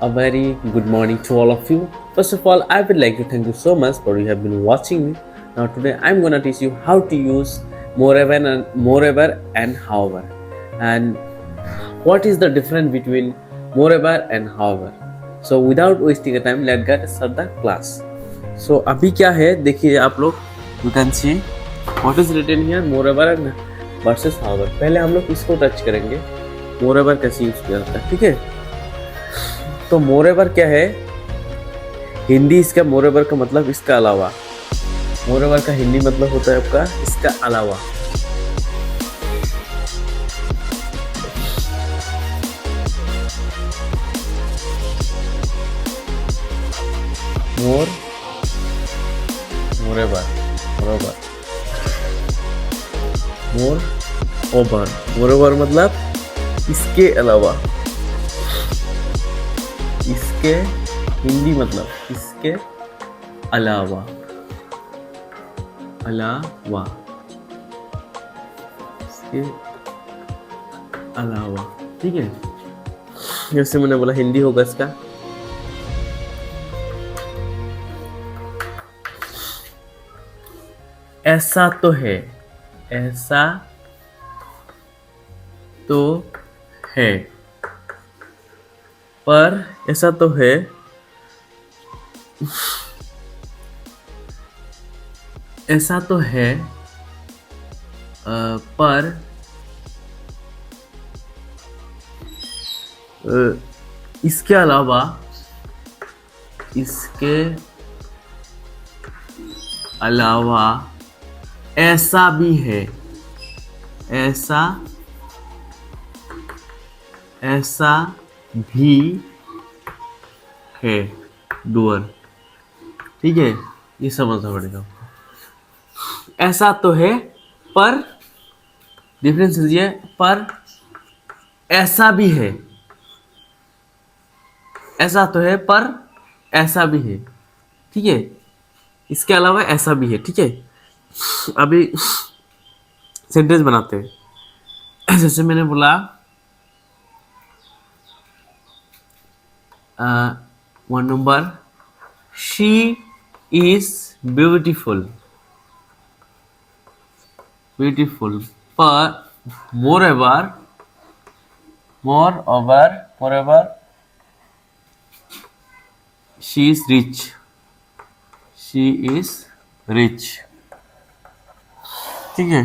A very good morning to all of you. First of all, I would like to thank you so much for you have been watching me. Now today I'm gonna teach you how to use moreover and however, and what is the difference between moreover and however. So without wasting a time, let's get start the class. So अभी क्या है देखिए आप लोग, you can see what is written here moreover and versus however. पहले हम लोग इसको टच करेंगे, moreover कैसे यूज किया जाता है, ठीक है। तो मोरेवर क्या है, हिंदी इसका मोरेवर का मतलब इसका अलावा। मोरेवर का हिंदी मतलब होता है आपका इसका अलावा। मोरेवर मोरेवर मतलब इसके अलावा। इसके हिंदी मतलब इसके अलावा, इसके अलावा, ठीक है। जैसे मैंने बोला हिंदी होगा इसका ऐसा तो है, ऐसा तो है, पर ऐसा तो है, ऐसा तो है पर इसके अलावा, ऐसा भी है, ऐसा भी है, डूअर, ठीक है। ये समझना पड़ेगा। ऐसा तो है पर डिफरेंस ये पर ऐसा भी है, ऐसा तो है पर ऐसा भी है, ठीक है। इसके अलावा ऐसा भी है, ठीक है। अभी सेंटेंस बनाते हैं। जैसे मैंने बोला one number, she is beautiful, पर moreover she is rich, ठीक है।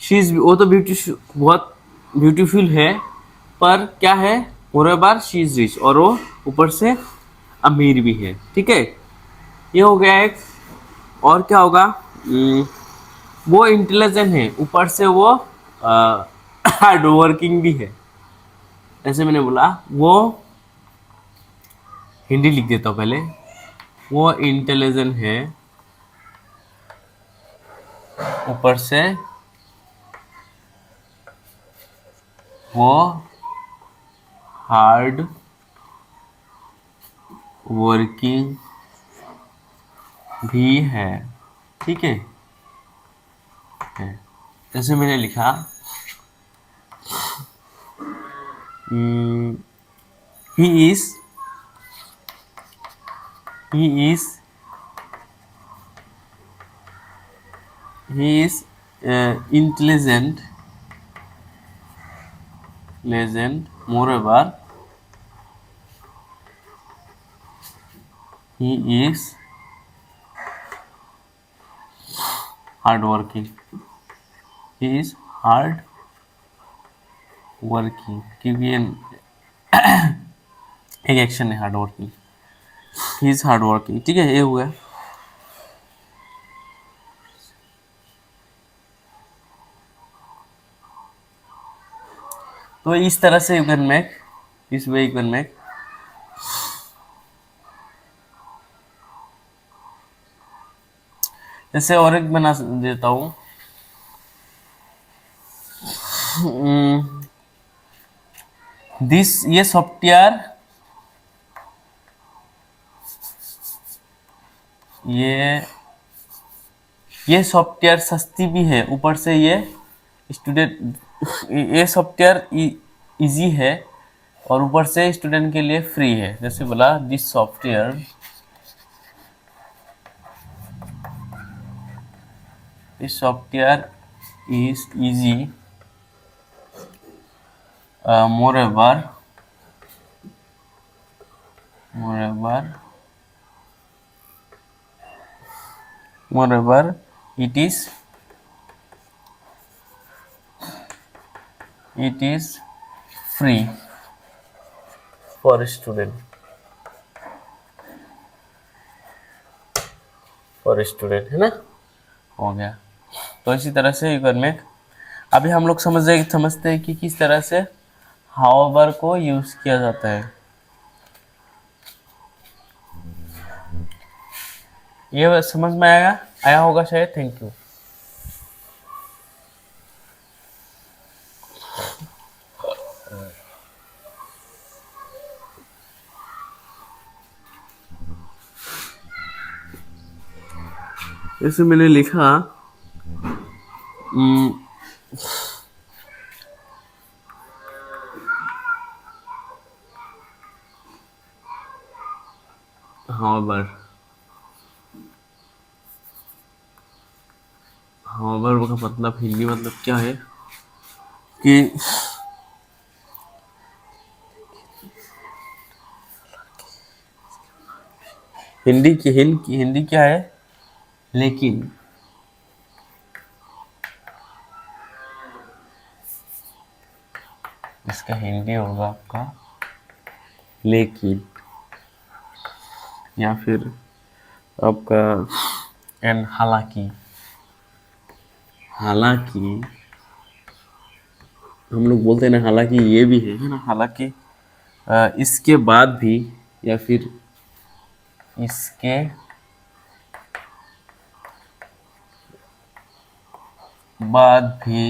शी इज, वो तो ब्यूटीफुल, बहुत ब्यूटीफुल है, पर क्या है, मोरेओवर शी इज रिच, और वो ऊपर से अमीर भी है, ठीक है। ये हो गया एक। और क्या होगा, वो इंटेलिजेंट है, ऊपर से वो हार्ड वर्किंग भी है। ऐसे मैंने बोला, वो हिंदी लिख देता हूँ पहले, वो इंटेलिजेंट है, ऊपर से वो हार्ड वर्किंग भी है, ठीक है। जैसे मैंने लिखा, he is intelligent, moreover he is hardworking, क्योंकि एक एक्शन है hard working, he is hard working, ठीक है। ये हुआ। तो इस तरह से यू कैन मेक, इस वे यू कैन मेक। जैसे और एक बना देता हूं, दिस, ये सॉफ्टवेयर, ये सॉफ्टवेयर सस्ती भी है, ऊपर से ये स्टूडेंट, ये सॉफ्टवेयर इजी है, और ऊपर से स्टूडेंट के लिए फ्री है। जैसे बोला this software is easy, moreover moreover it is free for student, है ना। हो गया। तो इसी तरह से यू कैन मेक। अभी हम लोग समझते हैं कि किस तरह से हाउएवर को यूज किया जाता है। ये समझ में आया होगा शायद। Thank you. जैसे मैंने लिखा हाउएवर का मतलब हिंदी मतलब क्या है कि हिंदी क्या है, लेकिन। इसका हिंदी होगा आपका लेकिन, या फिर आपका एंड हालांकि हम लोग बोलते हैं ना, हालांकि ये भी है ना। हालांकि इसके बाद भी, या फिर इसके बाद भी,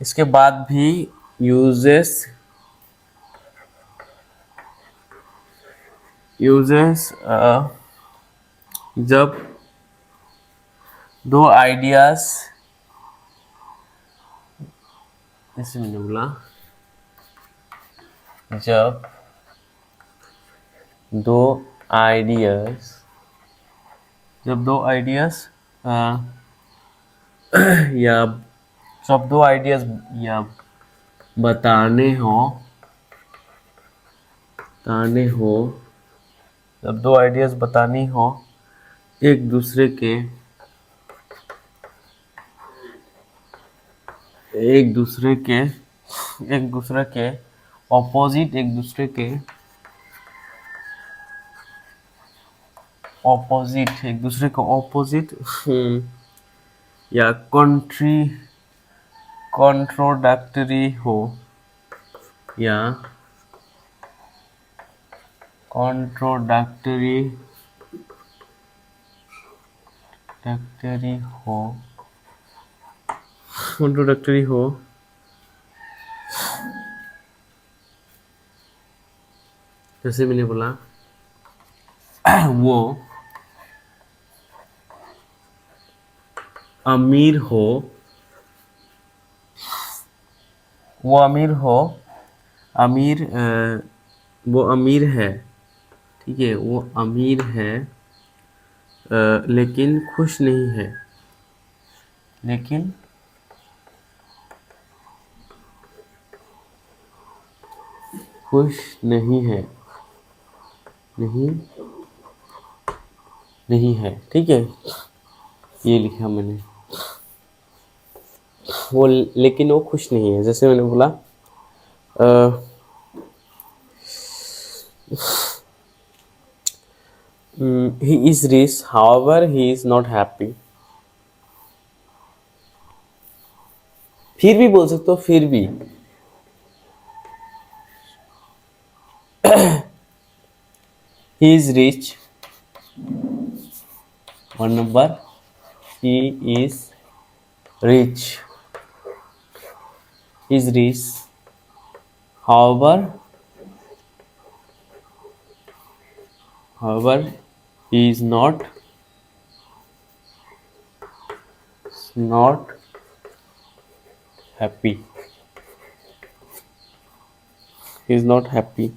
इसके बाद भी यूजेस जब दो आइडियाज, जैसे मैंने बोला जब दो आइडियाज या जब दो आइडियाज या बताने हो जब दो आइडियाज बतानी हो एक दूसरे के ऑपोजिट, या कॉन्ट्रोडक्टरी हो, जैसे मैंने बोला वो अमीर हो, वो अमीर है, ठीक है। वो अमीर है लेकिन खुश नहीं है, नहीं है, ठीक है। ये लिखा मैंने, लेकिन वो खुश नहीं है। जैसे मैंने बोला he is rich, however he is not happy। फिर भी बोल सकते हो, फिर भी। he is rich, one number, he is rich, however he is not not happy. He is not happy.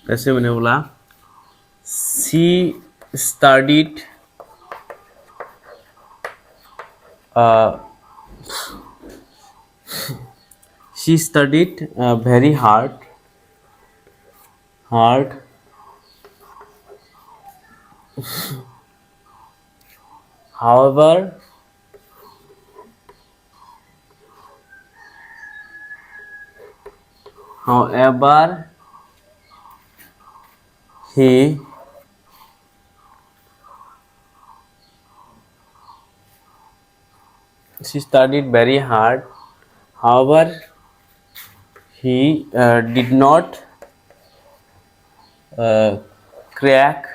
जैसे मैंने बोला, she studied very hard. However, he she studied very hard. However, he did not crack.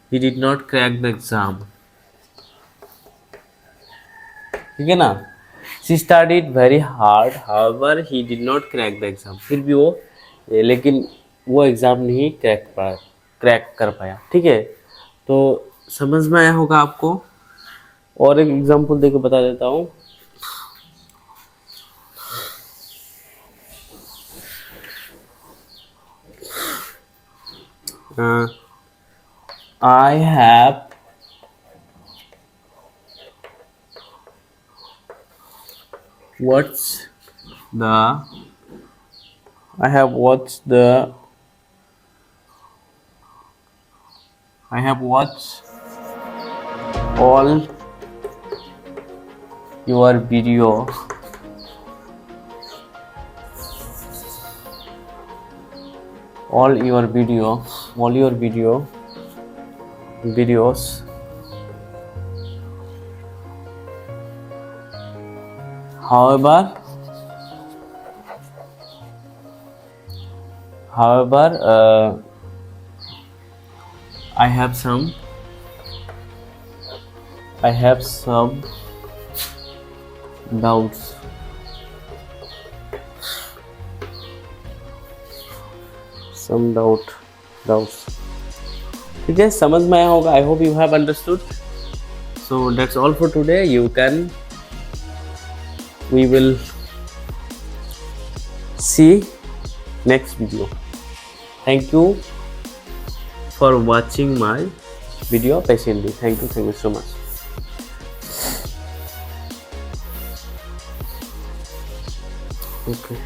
He did not crack the exam. ठीक है ना? She studied very hard. However, he did not crack the exam. फिर भी वो लेकिन वो exam नहीं crack कर पाया. ठीक है, तो समझ में आया होगा आपको. और एक एग्जाम्पल देकर बता देता हूँ. I have watched all your videos however I have some doubts. ठीक है, समझ में आया होगा. I hope you have understood. So that's all for today. We will see next video. Thank you for watching my video patiently. Thank you so much. Okay.